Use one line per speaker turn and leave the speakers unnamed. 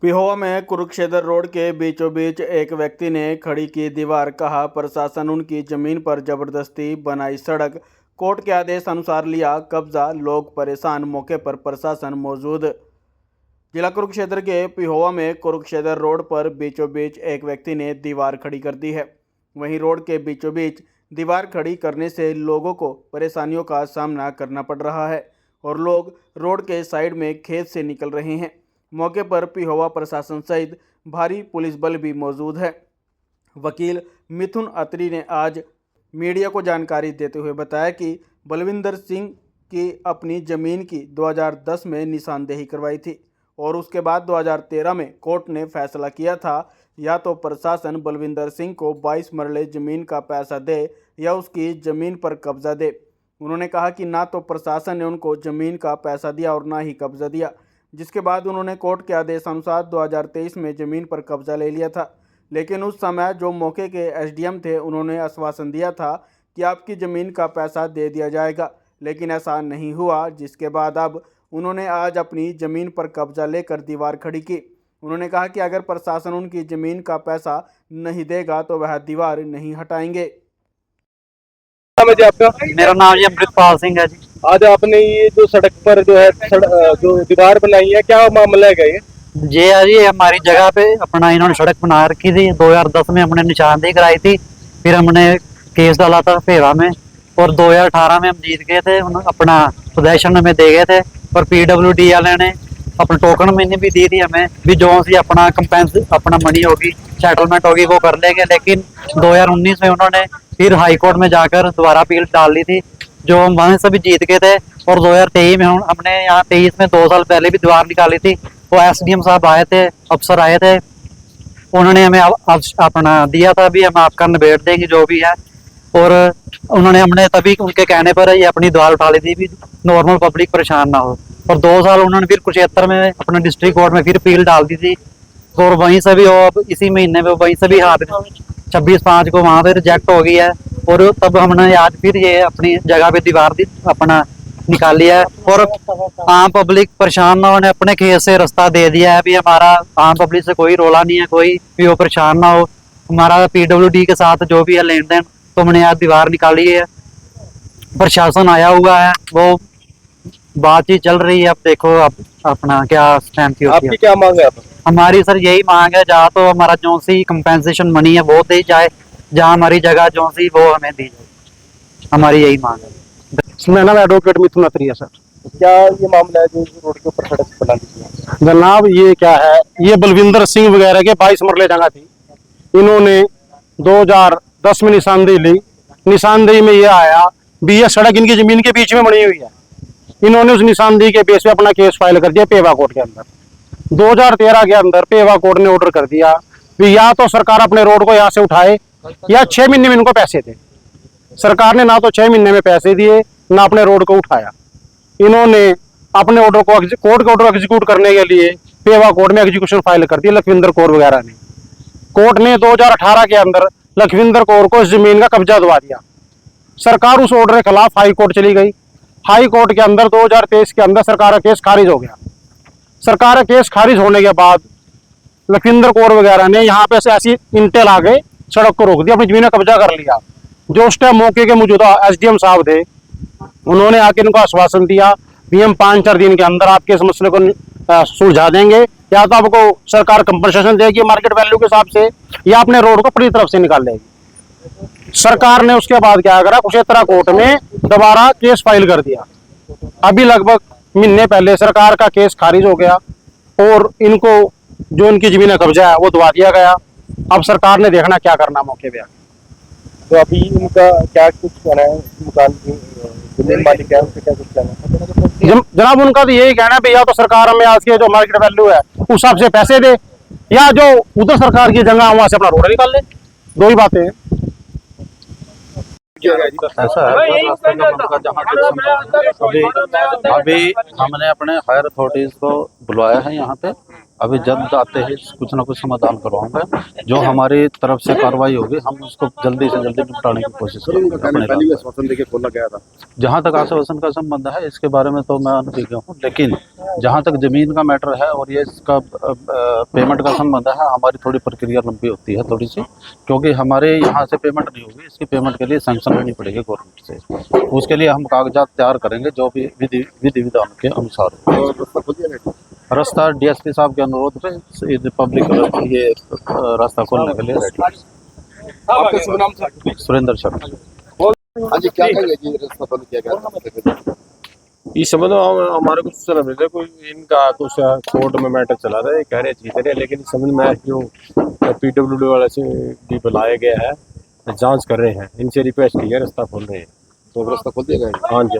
पिहोवा में कुरुक्षेत्र रोड के बीचों बीच एक व्यक्ति ने खड़ी की दीवार, कहा प्रशासन उनकी जमीन पर जबरदस्ती बनाई सड़क, कोर्ट के आदेश अनुसार लिया कब्जा, लोग परेशान, मौके पर प्रशासन मौजूद। जिला कुरुक्षेत्र के पिहोवा में कुरुक्षेत्र रोड पर बीचों बीच एक व्यक्ति ने दीवार खड़ी कर दी है। वहीं रोड के बीचों बीच दीवार खड़ी करने से लोगों को परेशानियों का सामना करना पड़ रहा है और लोग रोड के साइड में खेत से निकल रहे हैं। मौके पर पिहोवा प्रशासन सहित भारी पुलिस बल भी मौजूद है। वकील मिथुन अत्री ने आज मीडिया को जानकारी देते हुए बताया कि बलविंदर सिंह की अपनी ज़मीन की 2010 में निशानदेही करवाई थी और उसके बाद 2013 में कोर्ट ने फैसला किया था या तो प्रशासन बलविंदर सिंह को 22 मरले ज़मीन का पैसा दे या उसकी ज़मीन पर कब्जा दे। उन्होंने कहा कि ना तो प्रशासन ने उनको ज़मीन का पैसा दिया और ना ही कब्जा दिया, जिसके बाद उन्होंने कोर्ट के आदेश अनुसार 2023 में ज़मीन पर कब्जा ले लिया था। लेकिन उस समय जो मौके के एसडीएम थे, उन्होंने आश्वासन दिया था कि आपकी ज़मीन का पैसा दे दिया जाएगा, लेकिन ऐसा नहीं हुआ, जिसके बाद अब उन्होंने आज अपनी ज़मीन पर कब्जा लेकर दीवार खड़ी की। उन्होंने कहा कि अगर प्रशासन उनकी ज़मीन का पैसा नहीं देगा तो वह दीवार नहीं हटाएंगे।
जी आपका?
मेरा नाम जी अमृतपाल सिंह है जी।
आज आपने ये जो सड़क पर जो है जो दीवार बनाई है, क्या मामला है ये?
ये है जी, हमारी जगह पे अपना इन्होंने सड़क बना रखी थी। 2010 में हमने निशानदेही कराई थी, फिर हमने केस डाला था पेवा में और 2018 में हम जीत गए थे। अपना पोजेशन में दे गए थे और पीडब्ल्यूडी वाले ने अपना टोकन मैंने भी दी थी हमें भी, जो सी अपना कंपेंस अपना मनी होगी, सेटलमेंट होगी, वो कर लेंगे। लेकिन 2019 में उन्होंने फिर हाई कोर्ट में जाकर दोबारा अपील डाल दी थी, जो हम वहां से भी जीत गए थे। और 2023 में हमने यहाँ 23 में 2 साल पहले भी दीवार निकाली थी। वो एसडीएम साहब आए थे, अफसर आए थे, उन्होंने हमें अपना दिया था भी हम आपका निबेड़ देंगे जो भी है। और हमने तभी उनके कहने पर ये अपनी दीवार उठा ली थी भी नॉर्मल पब्लिक परेशान ना हो। और 2 साल उन्होंने फिर कुरुक्षेत्र में अपने डिस्ट्रिक्ट कोर्ट में फिर अपील डाल दी थी और वहीं से भी वो इसी महीने में वहीं से भी हाथ 26/5 को वहां पे रिजेक्ट हो गई है। और तब हमने आज फिर ये अपनी जगह पे दीवार अपना निकाली है और आम पब्लिक परेशान ना होने अपने खेत से रास्ता दे दिया है भी। हमारा आम पब्लिक से कोई रोला नहीं है, कोई भी वो परेशान ना हो। हमारा पीडब्ल्यूडी के साथ जो भी है लेन देन, तो हमने आज दीवार निकाली है। प्रशासन आया हुआ है, वो बातचीत चल रही है। अब देखो अब अपना क्या स्टैंप होती है।
क्या मांग है आप?
हमारी सर यही मांग है, जहाँ तो हमारा जो सी कंपेंसेशन मनी है वो दी जाए, जहाँ हमारी जगह जो सी वो हमें दी जाए, हमारी यही मांग है।
मेरा नाम एडवोकेट मिथुन अत्री है सर।
क्या ये मामला है जो रोड के ऊपर सड़क बना दी है?
जनाब ये क्या है, ये बलविंदर सिंह वगैरह के 22 मरले जगह थी। इन्होंने 2010 में निशानदेही ली। निशानदेही में ये आया भी ये सड़क इनकी जमीन के बीच में बनी हुई है। इन्होंने उस निशानदेही के बेस पे अपना केस फाइल कर दिया पेवा कोर्ट के अंदर। 2013 के अंदर पेवा कोर्ट ने ऑर्डर कर दिया कि या तो सरकार अपने रोड को यहाँ से उठाए या 6 महीने में इनको पैसे दे। सरकार ने ना तो 6 महीने में पैसे दिए, ना अपने रोड को उठाया। इन्होंने अपने ऑर्डर को कोर्ट के ऑर्डर एग्जीक्यूट करने के लिए पेवा कोर्ट में एग्जीक्यूशन फाइल कर दी लखविंदर कौर वगैरह ने। कोर्ट ने 2018 के अंदर लखविंदर कौर को इस जमीन का कब्जा दिवा दिया। सरकार उस ऑर्डर के खिलाफ हाई कोर्ट चली गई। हाई कोर्ट के अंदर 2023 के अंदर सरकार का केस खारिज हो गया। सरकार का केस खारिज होने के बाद लखविंदर कौर वगैरह ने यहाँ पे से ऐसी इंटेल आ गए, सड़क को रोक दिया, अपनी जमीन कब्जा कर लिया। जो उस टाइम मौके के मौजूदा एसडीएम साहब थे, उन्होंने आके इनको आश्वासन दिया भी हम 5-4 दिन के अंदर आपके इस मसले को सुलझा देंगे, या तो आपको सरकार कंपनसेशन देगी मार्केट वैल्यू के हिसाब से, या अपने रोड को अपनी तरफ से निकाल लेगी। सरकार ने उसके बाद क्या करा, कुरुक्षेत्र कोर्ट में दोबारा केस फाइल कर दिया। अभी लगभग महीने पहले सरकार का केस खारिज हो गया और इनको जो इनकी जमीन कब्जा है वो दबा दिया गया। अब सरकार ने देखना क्या करना मौके पे।
तो अभी इनका क्या कुछ कहना है? मकान की जमीन मालिक है, उससे क्या कुछ कहना है?
जनाब उनका तो यही कहना है भैया तो सरकार हमें आज के जो मार्केट वैल्यू है उस हिसाब से पैसे दे, या जो उधर सरकार की जगह वहां से अपना रोड निकाल ले। 2 ही बातें हैं।
ऐसा है अभी हमने अपने हायर अथॉरिटीज को बुलवाया है यहाँ पे अभी जल्द आते ही कुछ ना कुछ समाधान करवाऊंगा। जो हमारी तरफ से कार्रवाई होगी हम उसको जल्दी से जल्दी निपटाने की कोशिश करेंगे।
पहले भी आश्वासन देके खोला गया था।
जहाँ तक आश्वासन का संबंध है इसके बारे में तो मैं अनभिज्ञ हूँ, लेकिन जहाँ तक जमीन का मैटर है और ये इसका पेमेंट का संबंध है, हमारी थोड़ी प्रक्रिया लंबी होती है थोड़ी सी, क्योंकि हमारे यहाँ से पेमेंट नहीं होगी। इसकी पेमेंट के लिए सैंक्शन लेनी पड़ेगी गवर्नमेंट से। उसके लिए हम कागजात तैयार करेंगे जो भी विधि विधान के अनुसार।
और रास्ता खोल दिया गया।
रास्ता डीएसपी साहब के अनुरोध पे पब्लिक ये रास्ता खोलने के लिए रेडी।
आपका शुभ नाम सर?
सुरेंद्र शर्मा।
हाँ जी, क्या कहेंगे जी रास्ता बंद किया गया?
इस संबंध में हमारे कुछ सूचना मिल रही है, कोई इनका कुछ कोर्ट में मैटर चला रहा है, कह रहे जीत रहे, लेकिन इस संबंध में जो पीडब्ल्यूडी वाले से भी बुलाया गया है, जांच कर रहे हैं, इनसे रिक्वेस्ट की है, रास्ता खोल रहे हैं।
तो रास्ता खोल दिया गया।
हाँ जी।